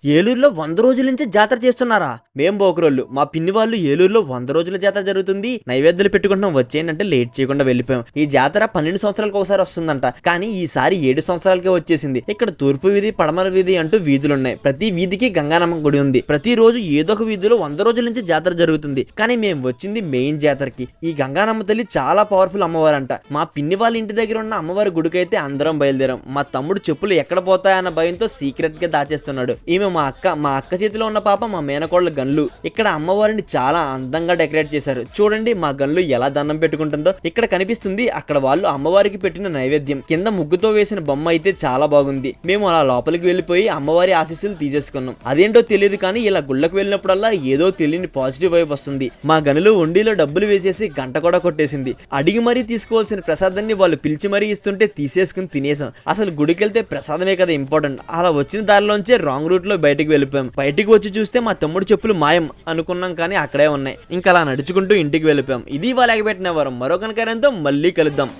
ఏలూరులో 100 రోజుల నుంచి జాతర చేస్తున్నారా? మేం బోకరోళ్ళు. మా పిన్ని వాళ్ళు ఏలూరులో 100 రోజుల జాతర జరుగుతుంది, నైవేద్యాలు పెట్టుకుంటున్నాం వచ్చేయండి లేట్ చేయకుండా వెళ్ళిపోయాం. ఈ జాతర 12 సంవత్సరాలకు ఒకసారి వస్తుందంట, కానీ ఈసారి 7 సంవత్సరాలకే వచ్చేసింది. ఇక్కడ తూర్పు వీధి, పడమర వీధి అంటూ వీధులున్నాయి. ప్రతి వీధికి గంగానమ్మ గుడి ఉంది. ప్రతి రోజు ఏదో ఒక వీధిలో 100 రోజుల నుంచి జాతర జరుగుతుంది. కానీ మేము వచ్చింది మెయిన్ జాతరకి. ఈ గంగానమ్మ తల్లి చాలా పవర్ఫుల్ అమ్మవారంట. మా పిన్ని వాళ్ళ ఇంటి దగ్గర ఉన్న అమ్మవారి గుడికైతే అందరం బయలుదేరాం. మా తమ్ముడు చెప్పులు ఎక్కడ పోతాయన్న భయంతో సీక్రెట్ గా దాచేస్తున్నాడు. ఈమె మా అక్క చేతిలో ఉన్న పాప మా మేనకోళ్ళ గన్లు. ఇక్కడ అమ్మవారిని చాలా అందంగా డెకరేట్ చేశారు. చూడండి మా గన్లు ఎలా దండం పెట్టుకుంటుందో ఇక్కడ కనిపిస్తుంది. అక్కడ వాళ్ళు అమ్మవారికి పెట్టిన నైవేద్యం. కింద ముగ్గుతో వేసిన బొమ్మ అయితే చాలా బాగుంది. మేము అలా లోపలికి వెళ్ళిపోయి అమ్మవారి ఆశీస్సులు తీసేసుకున్నాం. అదేంటో తెలియదు, కానీ ఇలా గుళ్ళకు వెళ్ళినప్పుడల్లా ఏదో తెలియని పాజిటివ్ వైబ్ వస్తుంది. మా గనులు ఉండిలో డబ్బులు వేసేసి గంట కూడా కొట్టేసింది. అడిగి మరీ తీసుకోవాల్సిన ప్రసాదాన్ని వాళ్ళు పిలిచి మరీ ఇస్తుంటే తీసేసుకుని తినేసాం. అసలు గుడికి వెళ్తే ప్రసాదమే కదా ఇంపార్టెంట్. అలా వచ్చిన దారిలోంచే రాంగ్ రూట్ లో బయటికి వెళ్ళిపోయాం. బయటికి వచ్చి చూస్తే మా తమ్ముడు చెప్పులు మాయం అనుకున్నాం, కానీ అక్కడే ఉన్నాయి. ఇంకా అలా నడుచుకుంటూ ఇంటికి వెళ్ళిపోయాం. ఇది వాళ్ళకి పెట్టిన వారం. మరో కనకారంతో మళ్ళీ కలుద్దాం.